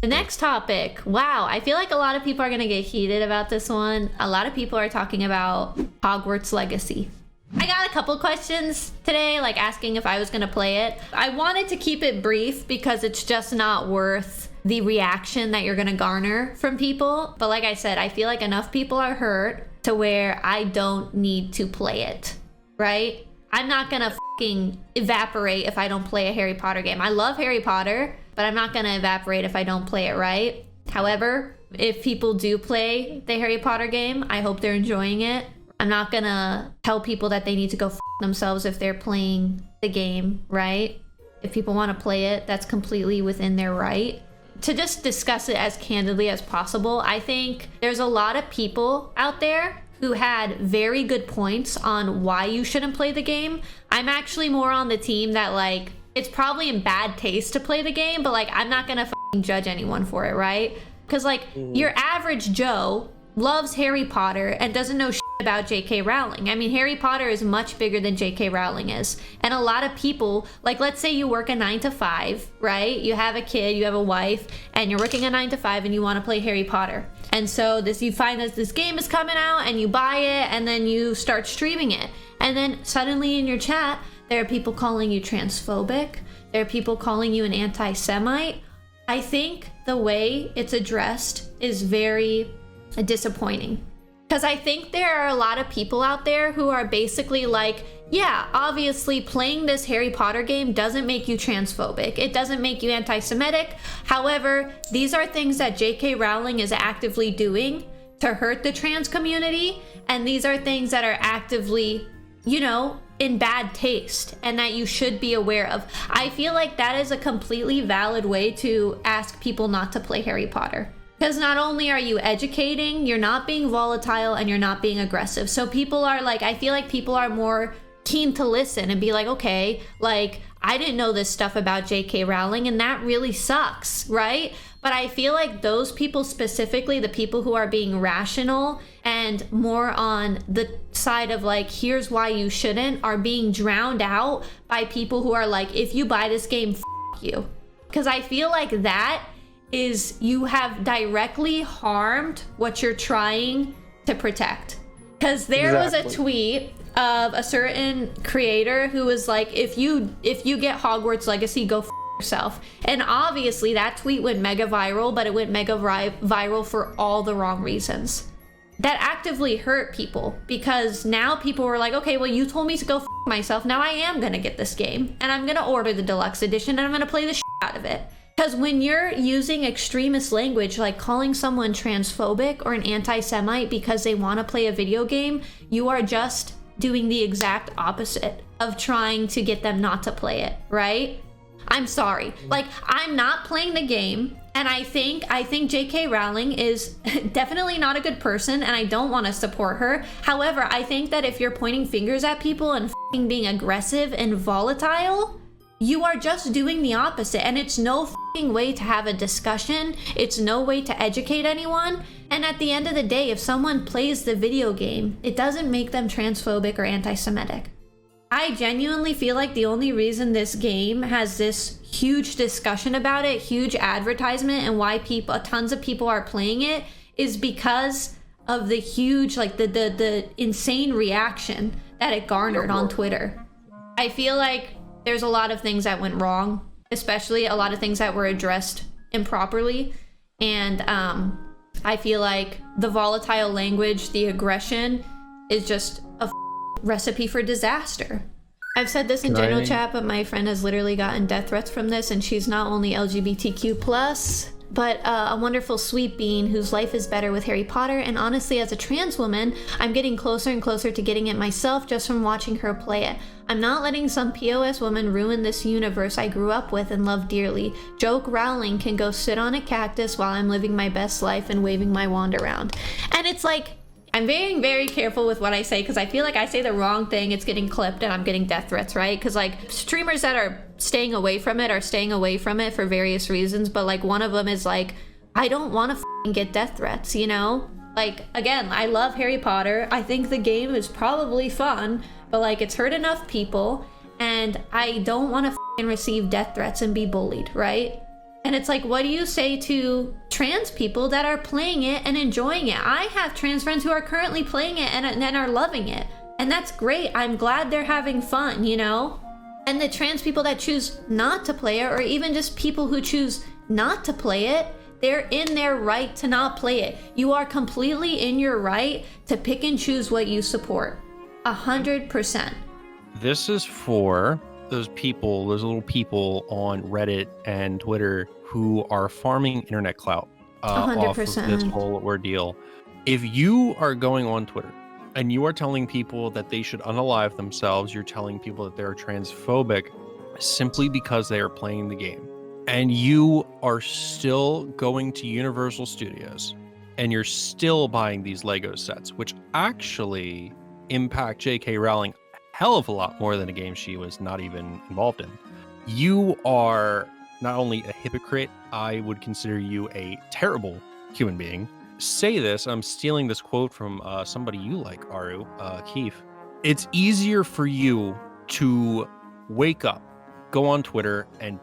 The next topic. Wow, I feel like a lot of people are going to get heated about this one. A lot of people are talking about Hogwarts Legacy. I got a couple questions today, like asking if I was going to play it. I wanted to keep it brief because it's just not worth the reaction that you're going to garner from people. But like I said, I feel like enough people are hurt to where I don't need to play it, right? I'm not going to fucking evaporate if I don't play a Harry Potter game. I love Harry Potter, but I'm not going to evaporate if I don't play it, right? However, if people do play the Harry Potter game, I hope they're enjoying it. I'm not going to tell people that they need to go themselves if they're playing the game, right? If people want to play it, that's completely within their right. To just discuss it as candidly as possible, I think there's a lot of people out there who had very good points on why you shouldn't play the game. I'm actually more on the team that, like, it's probably in bad taste to play the game, but like, I'm not gonna judge anyone for it, right? Because like, your average Joe loves Harry Potter and doesn't know about J.K. Rowling. I mean, Harry Potter is much bigger than J.K. Rowling is. And a lot of people, like, let's say you work a 9 to 5, right? You have a kid, you have a wife, and you're working a 9 to 5 and you want to play Harry Potter. And so you find that this game is coming out and you buy it and then you start streaming it. And then suddenly in your chat, there are people calling you transphobic. There are people calling you an anti-Semite. I think the way it's addressed is very disappointing. Because I think there are a lot of people out there who are basically like, yeah, obviously playing this Harry Potter game doesn't make you transphobic. It doesn't make you anti-Semitic. However, these are things that J.K. Rowling is actively doing to hurt the trans community. And these are things that are actively, you know, in bad taste and that you should be aware of. I feel like that is a completely valid way to ask people not to play Harry Potter. Because not only are you educating, you're not being volatile and you're not being aggressive. So people are like, I feel like people are more keen to listen and be like, okay, like, I didn't know this stuff about J.K. Rowling and that really sucks, right? But I feel like those people specifically, the people who are being rational and more on the side of like, here's why you shouldn't, are being drowned out by people who are like, if you buy this game, f you. Because I feel like that is, you have directly harmed what you're trying to protect. Because there was a tweet of a certain creator who was like, if you get Hogwarts Legacy, go f yourself. And obviously that tweet went mega viral, but it went mega viral for all the wrong reasons. That actively hurt people, because now people were like, okay, well, you told me to go f myself. Now I am gonna get this game and I'm gonna order the deluxe edition and I'm gonna play the shit out of it. Because when you're using extremist language, like calling someone transphobic or an anti-Semite because they want to play a video game, you are just doing the exact opposite of trying to get them not to play it, right? I'm sorry. Like, I'm not playing the game, and I think J.K. Rowling is definitely not a good person, and I don't want to support her. However, I think that if you're pointing fingers at people and being aggressive and volatile, you are just doing the opposite, and it's no way to have a discussion. It's no way to educate anyone. And at the end of the day, if someone plays the video game, it doesn't make them transphobic or anti-Semitic. I genuinely feel like the only reason this game has this huge discussion about it, huge advertisement, and why tons of people are playing it is because of the huge, like the insane reaction that it garnered on Twitter. I feel like there's a lot of things that went wrong, especially a lot of things that were addressed improperly. And I feel like the volatile language, the aggression is just a recipe for disaster. I've said this in general chat, but my friend has literally gotten death threats from this, and she's not only LGBTQ+, but a wonderful sweet bean whose life is better with Harry Potter. And honestly, as a trans woman, I'm getting closer and closer to getting it myself just from watching her play it. I'm not letting some POS woman ruin this universe I grew up with and love dearly. J.K. Rowling can go sit on a cactus while I'm living my best life and waving my wand around. And it's like, I'm being very careful with what I say, because I feel like I say the wrong thing, it's getting clipped and I'm getting death threats, right? Because like, streamers that are staying away from it are staying away from it for various reasons, but like, one of them is like, I don't want to get death threats, you know? Like, again, I love Harry Potter. I think the game is probably fun, but like, it's hurt enough people, and I don't want to receive death threats and be bullied, right? And it's like, what do you say to trans people that are playing it and enjoying it? I have trans friends who are currently playing it and are loving it. And that's great. I'm glad they're having fun, you know? And the trans people that choose not to play it, or even just people who choose not to play it, they're in their right to not play it. You are completely in your right to pick and choose what you support. 100%. This is for those people, those little people on Reddit and Twitter who are farming internet clout off of this whole ordeal. If you are going on Twitter and you are telling people that they should unalive themselves, you're telling people that they're transphobic simply because they are playing the game, and you are still going to Universal Studios and you're still buying these Lego sets, which actually impact J.K. Rowling hell of a lot more than a game she was not even involved in. You are not only a hypocrite, I would consider you a terrible human being. Say this, I'm stealing this quote from somebody you like, ARUUU, Keith. It's easier for you to wake up, go on Twitter and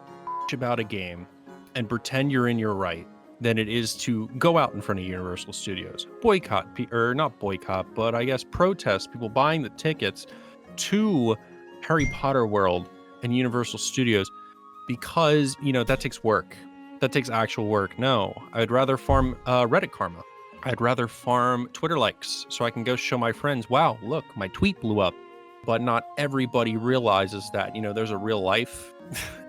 about a game and pretend you're in your right than it is to go out in front of Universal Studios, boycott, or not boycott, but I guess protest people buying the tickets to Harry Potter World and Universal Studios, because, you know, that takes work. That takes actual work. No, I'd rather farm Reddit karma. I'd rather farm Twitter likes so I can go show my friends, wow, look, my tweet blew up. But not everybody realizes that, you know, there's a real life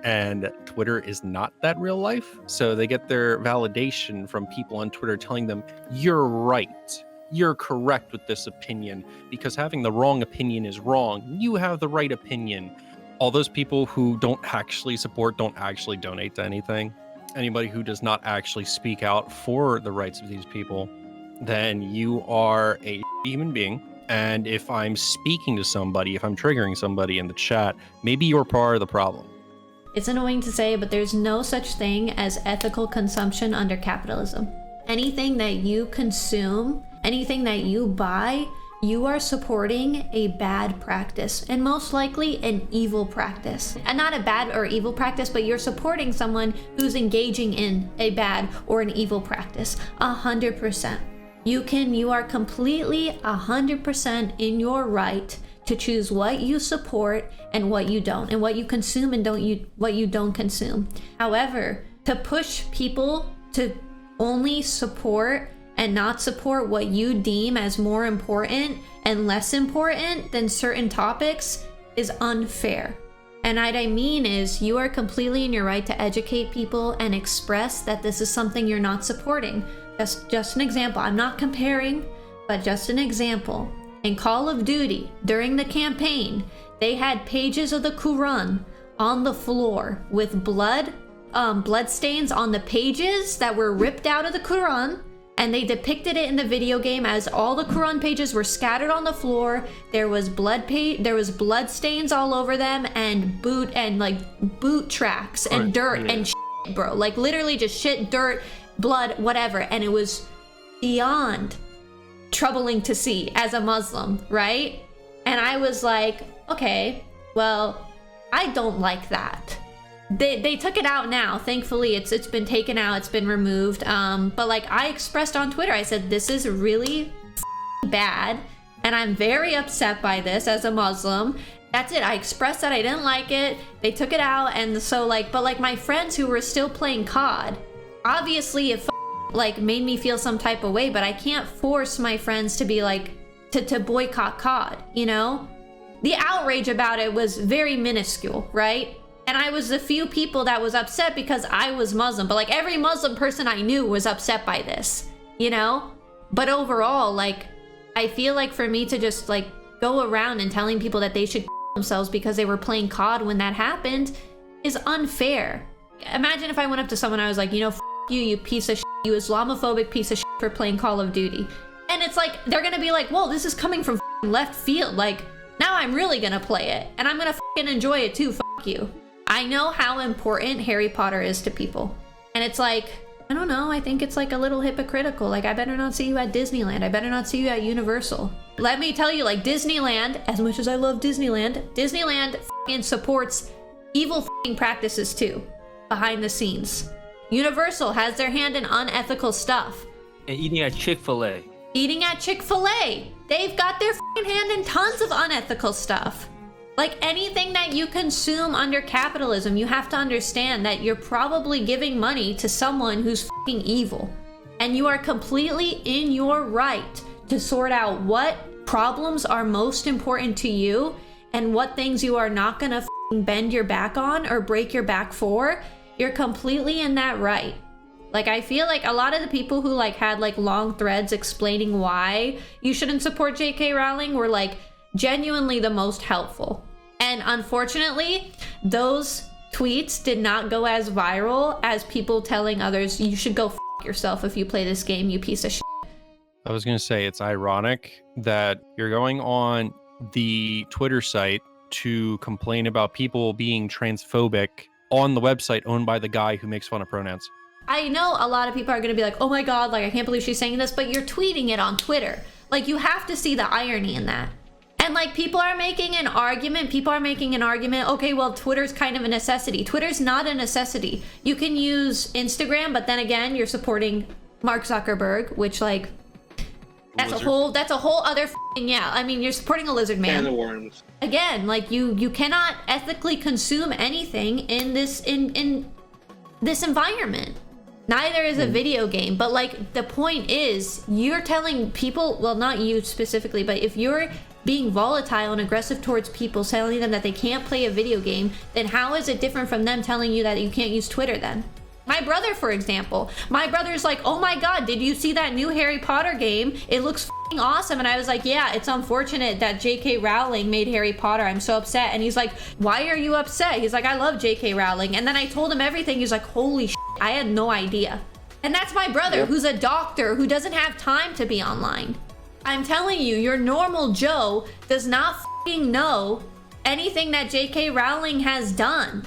and Twitter is not that real life. So they get their validation from people on Twitter telling them, you're right. You're correct with this opinion, because having the wrong opinion is wrong. You have the right opinion. All those people who don't actually support, don't actually donate to anything, anybody who does not actually speak out for the rights of these people, then you are a human being. And if I'm speaking to somebody, if I'm triggering somebody in the chat, maybe you're part of the problem. It's annoying to say, but there's no such thing as ethical consumption under capitalism. Anything that you consume, anything that you buy, you are supporting a bad practice, and most likely an evil practice. And not a bad or evil practice, but you're supporting someone who's engaging in a bad or an evil practice. 100%. You are completely 100% in your right to choose what you support and what you don't, and what you consume and what you don't consume. However, to push people to only support and not support what you deem as more important and less important than certain topics is unfair. And what I mean is, you are completely in your right to educate people and express that this is something you're not supporting. Just an example. I'm not comparing, but just an example. In Call of Duty, during the campaign, they had pages of the Quran on the floor with blood stains on the pages that were ripped out of the Quran, and they depicted it in the video game as all the Quran pages were scattered on the floor. There was blood stains all over them, and boot tracks and dirt and shit, bro. Like literally just shit, dirt, blood, whatever. And it was beyond troubling to see as a Muslim, right? And I was like, okay, well, I don't like that. They took it out now. Thankfully, it's been taken out. It's been removed. But like I expressed on Twitter, I said, this is really bad, and I'm very upset by this as a Muslim. That's it. I expressed that I didn't like it. They took it out, and so but my friends who were still playing COD, obviously it made me feel some type of way, but I can't force my friends to be to boycott COD, you know? The outrage about it was very minuscule, right? And I was the few people that was upset because I was Muslim, but every Muslim person I knew was upset by this, you know? But overall, I feel like for me to just go around and telling people that they should themselves because they were playing COD when that happened is unfair. Imagine if I went up to someone, I was like, you know, you piece of shit, you Islamophobic piece of shit for playing Call of Duty. And it's they're gonna be like, whoa, this is coming from left field. Now I'm really gonna play it, and I'm gonna enjoy it too, you. I know how important Harry Potter is to people. And it's I don't know, I think it's a little hypocritical. I better not see you at Disneyland. I better not see you at Universal. Let me tell you, Disneyland, as much as I love Disneyland supports evil practices too, behind the scenes. Universal has their hand in unethical stuff. And eating at Chick-fil-A. Eating at Chick-fil-A. They've got their f***ing hand in tons of unethical stuff. Like anything that you consume under capitalism, you have to understand that you're probably giving money to someone who's f***ing evil. And you are completely in your right to sort out what problems are most important to you and what things you are not gonna f***ing bend your back on or break your back for. You're completely in that right. Like, I feel like a lot of the people who like had like long threads explaining why you shouldn't support J.K. Rowling were like genuinely the most helpful. And unfortunately, those tweets did not go as viral as people telling others you should go f*** yourself if you play this game, you piece of shit. I was going to say, it's ironic that you're going on the Twitter site to complain about people being transphobic on the website owned by the guy who makes fun of pronouns. I know a lot of people are going to be like, oh my God, like I can't believe she's saying this, but you're tweeting it on Twitter. Like, you have to see the irony in that. And like, people are making an argument, okay, well, Twitter's kind of a necessity. Twitter's not a necessity. You can use Instagram, but then again, you're supporting Mark Zuckerberg, which like, that's a whole other yeah. I mean, you're supporting a lizard man. Can of worms. Again, like you cannot ethically consume anything in this this environment. Neither is a video game, but like the point is, you're telling people, well, not you specifically, but if you're being volatile and aggressive towards people, telling them that they can't play a video game, then how is it different from them telling you that you can't use Twitter then? My brother, for example, my brother's like, oh my God, did you see that new Harry Potter game? It looks f***ing awesome. And I was like, yeah, it's unfortunate that J.K. Rowling made Harry Potter. I'm so upset. And he's like, why are you upset? He's like, I love J.K. Rowling. And then I told him everything. He's like, holy shit, I had no idea. And that's my brother, who's a doctor, who doesn't have time to be online. I'm telling you, your normal Joe does not f***ing know anything that J.K. Rowling has done.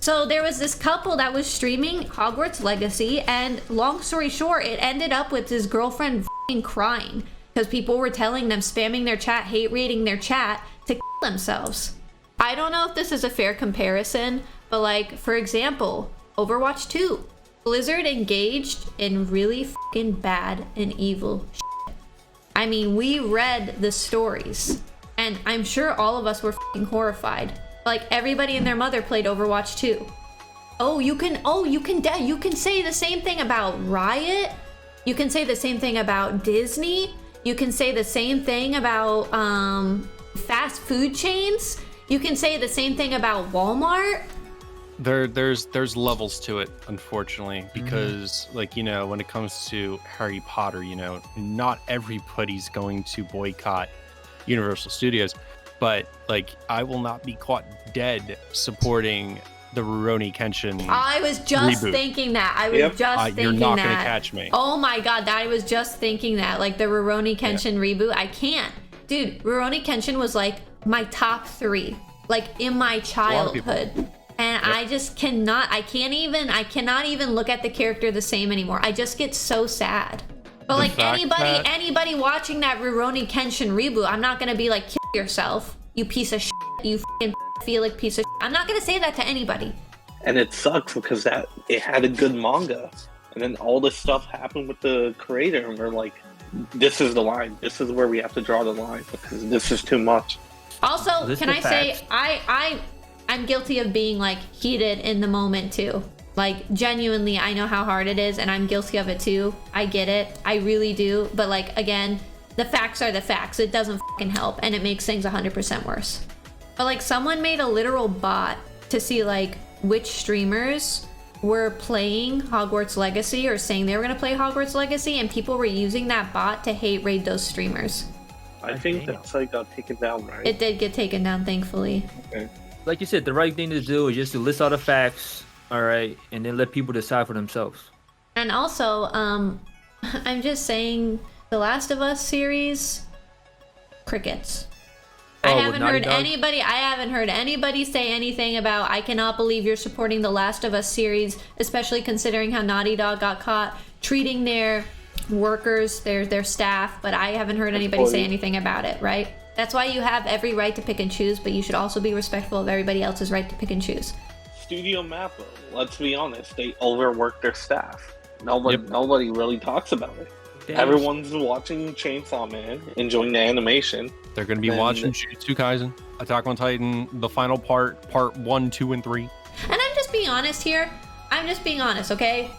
So there was this couple that was streaming Hogwarts Legacy, and long story short, it ended up with his girlfriend f***ing crying because people were telling them, spamming their chat, hate rating their chat to kill themselves. I don't know if this is a fair comparison, but like, for example, Overwatch 2. Blizzard engaged in really f***ing bad and evil shit. I mean, we read the stories, and I'm sure all of us were f***ing horrified. Like, everybody and their mother played Overwatch 2. You can say the same thing about Riot. You can say the same thing about Disney. You can say the same thing about fast food chains. You can say the same thing about Walmart. There's levels to it, unfortunately, because like, you know, when it comes to Harry Potter, you know, not everybody's going to boycott Universal Studios. But like, I will not be caught dead supporting the Rurouni Kenshin. I was just reboot. Thinking that. I was just thinking that. You're not gonna catch me. Oh my God, I was just thinking that. Like the Rurouni Kenshin reboot. I can't. Dude, Rurouni Kenshin was like my top 3, like in my childhood. And I just cannot, I cannot even look at the character the same anymore. I just get so sad. But like anybody watching that Rurouni Kenshin reboot, I'm not gonna be like, kill yourself, you piece of shit, you f***ing pedophilic piece of shit. I'm not gonna say that to anybody. And it sucks because it had a good manga, and then all this stuff happened with the creator, and we're like, this is the line. This is where we have to draw the line because this is too much. Also, can I say I'm guilty of being like heated in the moment too. Like, genuinely, I know how hard it is, and I'm guilty of it too. I get it. I really do. But like, again, the facts are the facts. It doesn't fucking help, and it makes things 100% worse. But like, someone made a literal bot to see like which streamers were playing Hogwarts Legacy or saying they were gonna play Hogwarts Legacy, and people were using that bot to hate raid those streamers. I think that site got taken down, right? It did get taken down, thankfully. Okay. Like you said, the right thing to do is just to list all the facts, all right, and then let people decide for themselves. And also, I'm just saying, The Last of Us series, crickets. I haven't heard anybody say anything about, I cannot believe you're supporting The Last of Us series, especially considering how Naughty Dog got caught treating their workers, their staff, but I haven't heard anybody say anything about it, right? That's why you have every right to pick and choose, but you should also be respectful of everybody else's right to pick and choose. Studio Mappa, let's be honest, they overwork their staff. Nobody really talks about it. Damn. Everyone's watching Chainsaw Man, enjoying the animation. They're going to be watching Jujutsu Kaisen, Attack on Titan, the final part 1, 2, and 3. And I'm just being honest here. I'm just being honest, okay?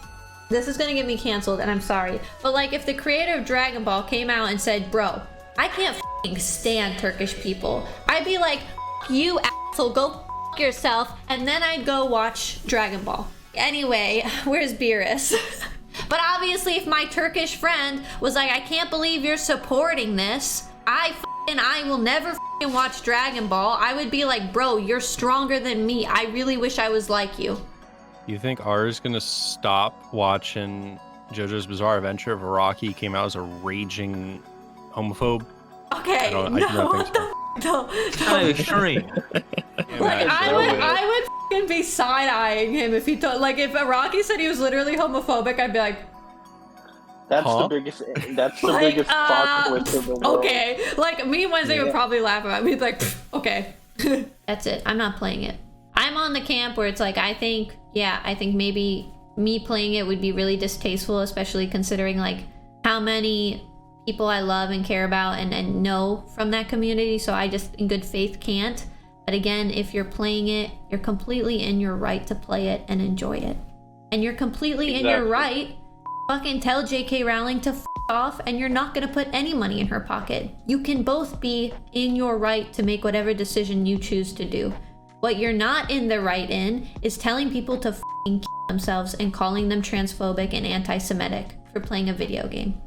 This is gonna get me canceled, and I'm sorry. But like, if the creator of Dragon Ball came out and said, bro, I can't f***ing stand Turkish people, I'd be like, F you asshole, go f*** yourself, and then I'd go watch Dragon Ball. Anyway, where's Beerus? But obviously, if my Turkish friend was like, I can't believe you're supporting this, I will never f***ing watch Dragon Ball, I would be like, bro, you're stronger than me. I really wish I was like you. You think R's gonna stop watching JoJo's Bizarre Adventure if Araki came out as a raging homophobe? Okay, I do not think so. No. Extreme. Like, I would f***ing be side-eyeing him if he told, like, if Araki said he was literally homophobic, I'd be like, That's the biggest plot twist in the world. Okay, like, me and Wednesday would probably laugh about me, like, okay. That's it, I'm not playing it. I'm on the camp where it's like, I think maybe me playing it would be really distasteful, especially considering like how many people I love and care about and know from that community. So I just in good faith can't. But again, if you're playing it, you're completely in your right to play it and enjoy it. And you're completely in your right fucking tell J.K. Rowling to f*** off, and you're not gonna put any money in her pocket. You can both be in your right to make whatever decision you choose to do. What you're not in the right in is telling people to f***ing kill themselves and calling them transphobic and anti-Semitic for playing a video game.